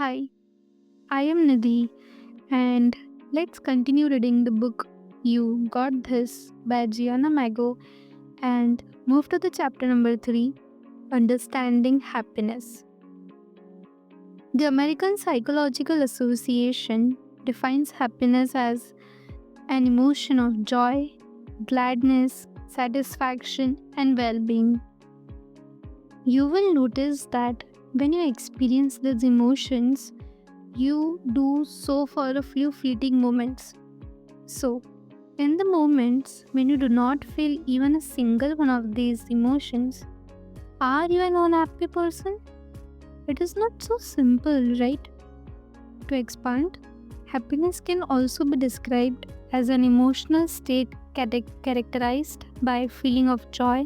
Hi, I am Nidhi, and let's continue reading the book You Got This by Gianna Mago and move to the chapter number 3, Understanding Happiness. The American Psychological Association defines happiness as an emotion of joy, gladness, satisfaction, and well being. You will notice that when you experience these emotions, you do so for a few fleeting moments. So, in the moments when you do not feel even a single one of these emotions, are you an unhappy person? It is not so simple, right? To expand, happiness can also be described as an emotional state characterized by a feeling of joy,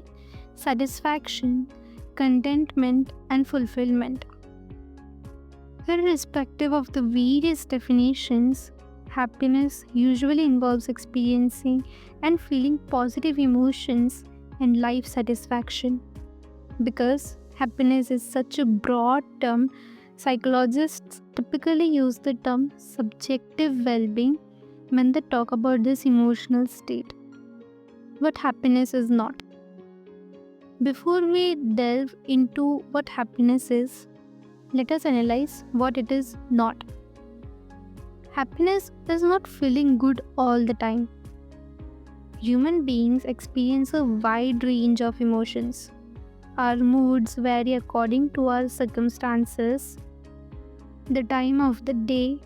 satisfaction, contentment, and fulfillment. Irrespective of the various definitions, happiness usually involves experiencing and feeling positive emotions and life satisfaction. Because happiness is such a broad term, psychologists typically use the term subjective well being when they talk about this emotional state. What happiness is not. Before we delve into what happiness is, let us analyze what it is not. Happiness is not feeling good all the time. Human beings experience a wide range of emotions. Our moods vary according to our circumstances, the time of the day,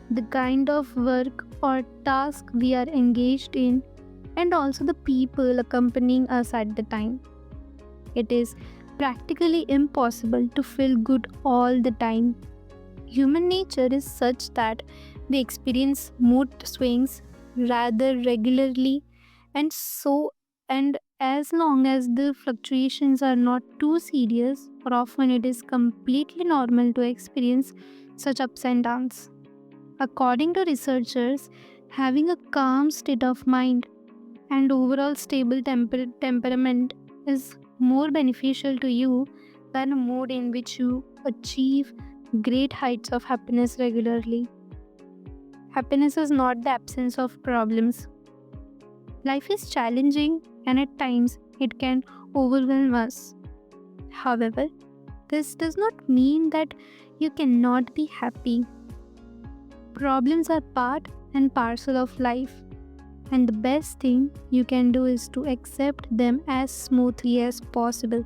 the kind of work or task we are engaged in, and also the people accompanying us at the time. It is practically impossible to feel good all the time. Human nature is such that we experience mood swings rather regularly, and as long as the fluctuations are not too serious, or often it is completely normal to experience such ups and downs. According to researchers, having a calm state of mind and overall stable temperament is more beneficial to you than a mode in which you achieve great heights of happiness regularly. Happiness is not the absence of problems. Life is challenging and at times it can overwhelm us. However, this does not mean that you cannot be happy. Problems are part and parcel of life, and the best thing you can do is to accept them as smoothly as possible.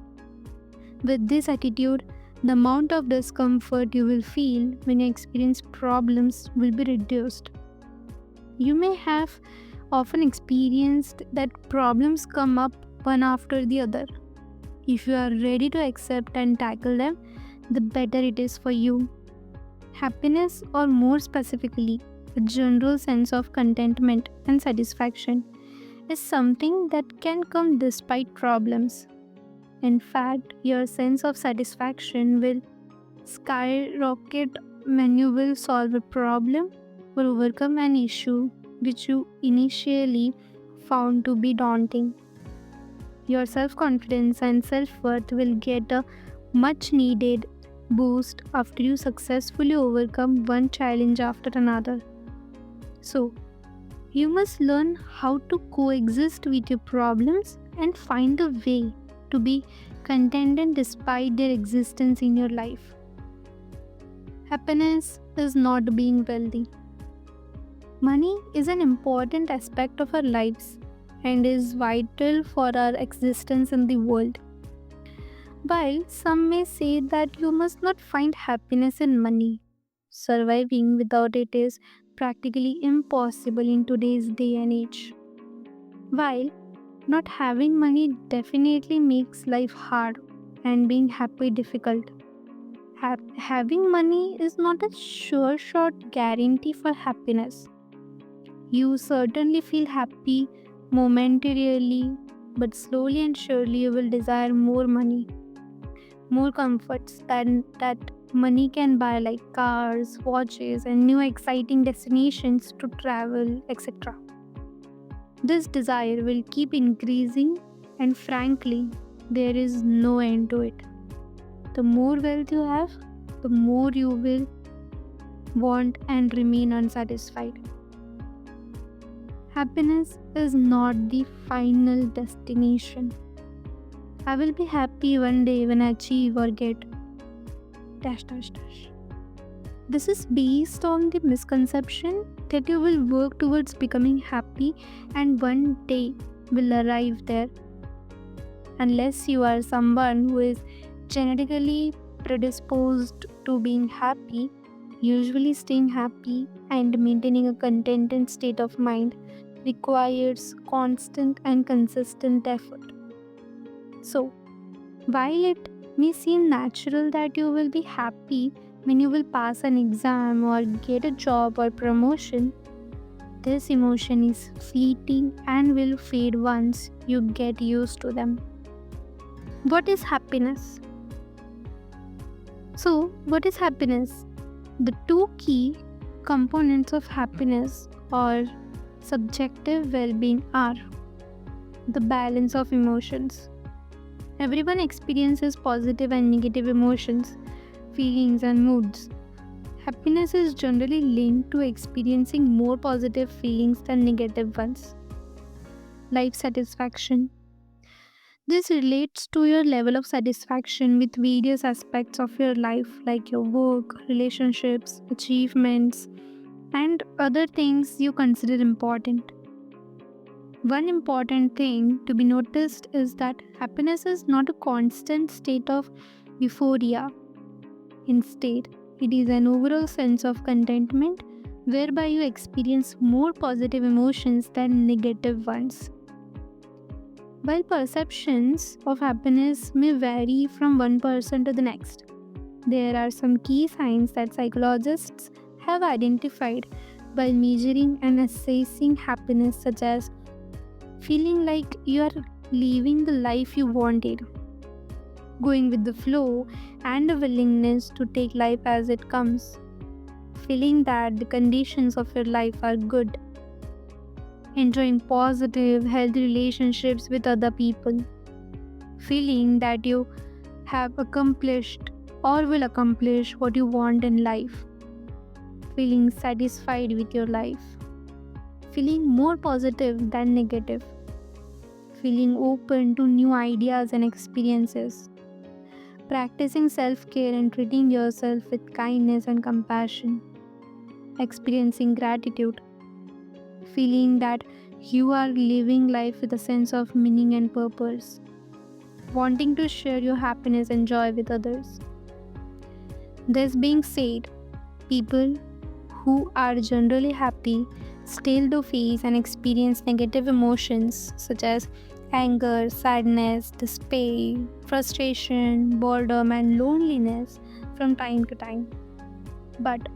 With this attitude, the amount of discomfort you will feel when you experience problems will be reduced. You may have often experienced that problems come up one after the other. If you are ready to accept and tackle them, the better it is for you. Happiness, or more specifically, a general sense of contentment and satisfaction, is something that can come despite problems. In fact, your sense of satisfaction will skyrocket when you will solve a problem or overcome an issue which you initially found to be daunting. Your self confidence and self worth will get a much needed boost after you successfully overcome one challenge after another. So, you must learn how to coexist with your problems and find a way to be contented despite their existence in your life. Happiness is not being wealthy. Money is an important aspect of our lives and is vital for our existence in the world. While some may say that you must not find happiness in money, surviving without it is practically impossible in today's day and age. While not having money definitely makes life hard and being happy difficult, having money is not a sure shot guarantee for happiness. You certainly feel happy momentarily, but slowly and surely you will desire more money, more comforts than that money can buy, like cars, watches, and new exciting destinations to travel, etc. This desire will keep increasing, and frankly, there is no end to it. The more wealth you have, the more you will want, and remain unsatisfied. Happiness is not the final destination. I will be happy one day when I achieve or get dash dash dash. This is based on the misconception that you will work towards becoming happy and one day will arrive there. Unless you are someone who is genetically predisposed to being happy, usually staying happy and maintaining a contented state of mind requires constant and consistent effort. So, while it may seem natural that you will be happy when you will pass an exam or get a job or promotion, this emotion is fleeting and will fade once you get used to them. What is happiness? So, what is happiness? The two key components of happiness or subjective well being are the balance of emotions. Everyone experiences positive and negative emotions, feelings, and moods. Happiness is generally linked to experiencing more positive feelings than negative ones. Life satisfaction. This relates to your level of satisfaction with various aspects of your life, like your work, relationships, achievements, and other things you consider important. One important thing to be noticed is that happiness is not a constant state of euphoria. Instead, it is an overall sense of contentment whereby you experience more positive emotions than negative ones. While perceptions of happiness may vary from one person to the next, there are some key signs that psychologists have identified by measuring and assessing happiness, such as feeling like you are living the life you wanted, going with the flow, and a willingness to take life as it comes, feeling that the conditions of your life are good, enjoying positive, healthy relationships with other people, feeling that you have accomplished or will accomplish what you want in life, feeling satisfied with your life, feeling more positive than negative, feeling open to new ideas and experiences, practicing self care and treating yourself with kindness and compassion, experiencing gratitude, feeling that you are living life with a sense of meaning and purpose, wanting to share your happiness and joy with others. This being said, people who are generally happy still do face and experience negative emotions such as anger, sadness, despair, frustration, boredom, and loneliness from time to time. But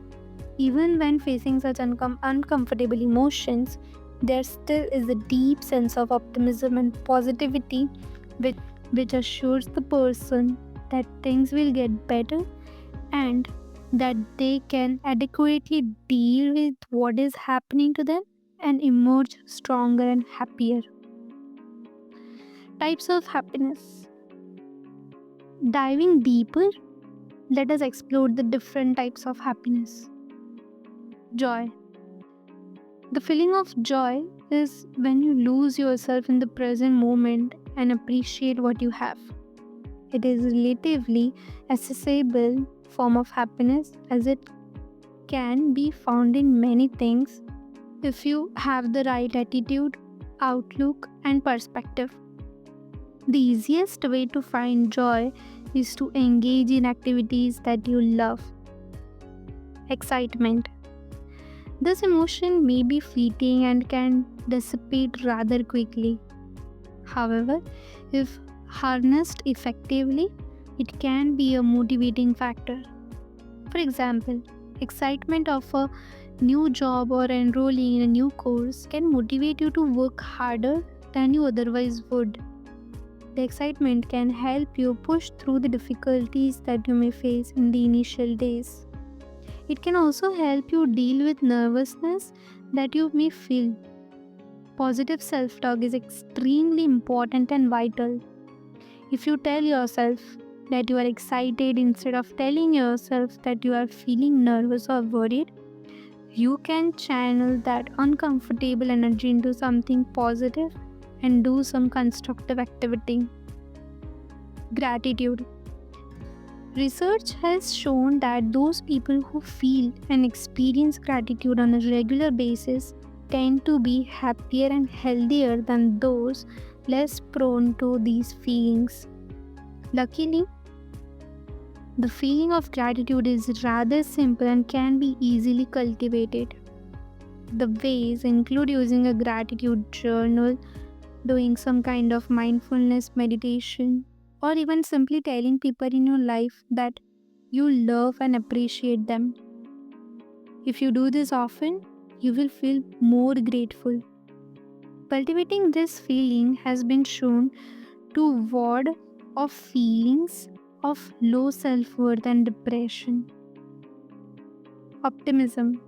even when facing such uncomfortable emotions, there still is a deep sense of optimism and positivity which assures the person that things will get better and that they can adequately deal with what is happening to them and emerge stronger and happier. Types of happiness. Diving deeper, let us explore the different types of happiness. Joy. The feeling of joy is when you lose yourself in the present moment and appreciate what you have. It is a relatively accessible form of happiness as it can be found in many things if you have the right attitude, outlook, and perspective. The easiest way to find joy is to engage in activities that you love. Excitement. This emotion may be fleeting and can dissipate rather quickly. However, if harnessed effectively, it can be a motivating factor. For example, excitement of a new job or enrolling in a new course can motivate you to work harder than you otherwise would. The excitement can help you push through the difficulties that you may face in the initial days. It can also help you deal with nervousness that you may feel. Positive self talk is extremely important and vital. If you tell yourself, that you are excited instead of telling yourself that you are feeling nervous or worried, you can channel that uncomfortable energy into something positive and do some constructive activity. Gratitude. Research has shown that those people who feel and experience gratitude on a regular basis tend to be happier and healthier than those less prone to these feelings. Luckily, the feeling of gratitude is rather simple and can be easily cultivated. The ways include using a gratitude journal, doing some kind of mindfulness meditation, or even simply telling people in your life that you love and appreciate them. If you do this often, you will feel more grateful. Cultivating this feeling has been shown to ward off feelings of low self worth and depression. Optimism.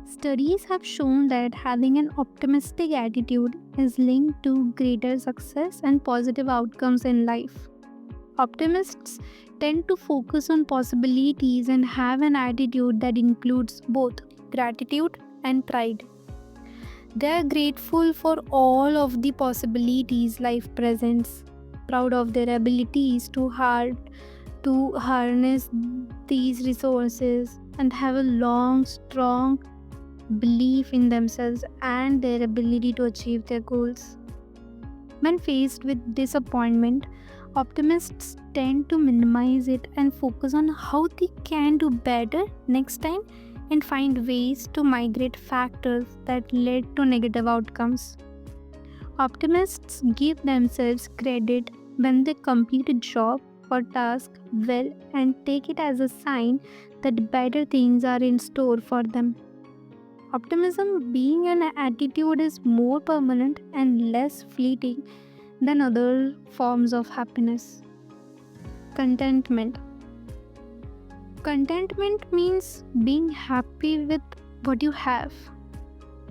Studies have shown that having an optimistic attitude is linked to greater success and positive outcomes in life. Optimists tend to focus on possibilities and have an attitude that includes both gratitude and pride. They are grateful for all of the possibilities life presents, proud of their abilities to harness these resources, and have a long, strong belief in themselves and their ability to achieve their goals. When faced with disappointment, optimists tend to minimize it and focus on how they can do better next time and find ways to migrate factors that led to negative outcomes. Optimists give themselves credit when they complete a job or task well and take it as a sign that better things are in store for them. Optimism, being an attitude, is more permanent and less fleeting than other forms of happiness. Contentment. Contentment means being happy with what you have.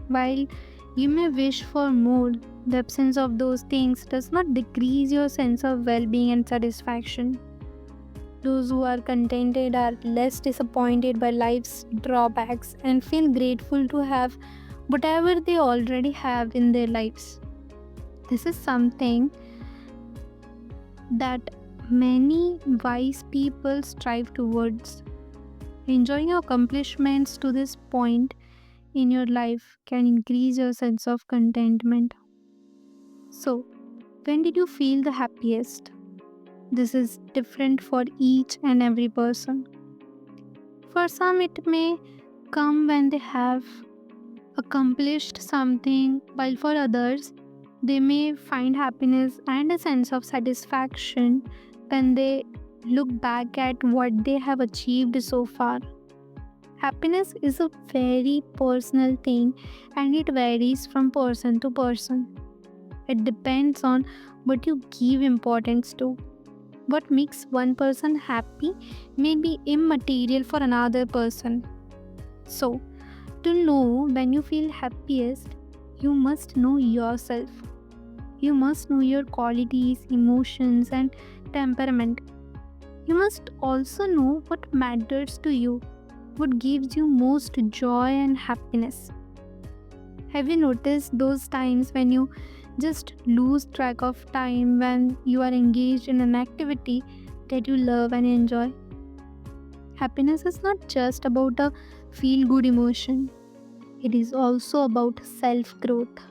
While you may wish for more, the absence of those things does not decrease your sense of well being and satisfaction. Those who are contented are less disappointed by life's drawbacks and feel grateful to have whatever they already have in their lives. This is something that many wise people strive towards. Enjoying your accomplishments to this point in your life can increase your sense of contentment. So, when did you feel the happiest? This is different for each and every person. For some, it may come when they have accomplished something, while for others, they may find happiness and a sense of satisfaction when they look back at what they have achieved so far. Happiness is a very personal thing and it varies from person to person. It depends on what you give importance to. What makes one person happy may be immaterial for another person. So, to know when you feel happiest, you must know yourself. You must know your qualities, emotions, and temperament. You must also know what matters to you, what gives you most joy and happiness. Have you noticed those times when you just lose track of time when you are engaged in an activity that you love and enjoy? Happiness is not just about a feel good emotion, it is also about self growth.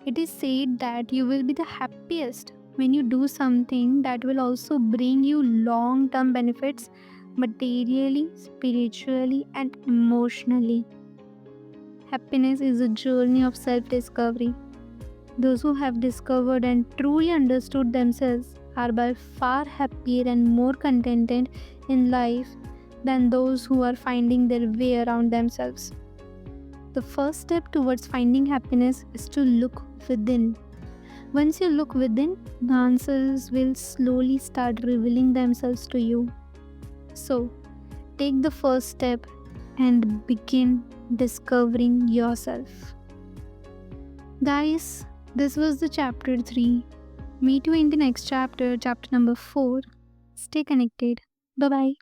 It is said that you will be the happiest when you do something that will also bring you long term benefits materially, spiritually, and emotionally. Happiness is a journey of self discovery. Those who have discovered and truly understood themselves are by far happier and more contented in life than those who are finding their way around themselves. The first step towards finding happiness is to look within. Once you look within, the answers will slowly start revealing themselves to you. So, take the first step and begin discovering yourself. Guys, this was the chapter 3. Meet you in the next chapter, chapter number 4. Stay connected. Bye bye.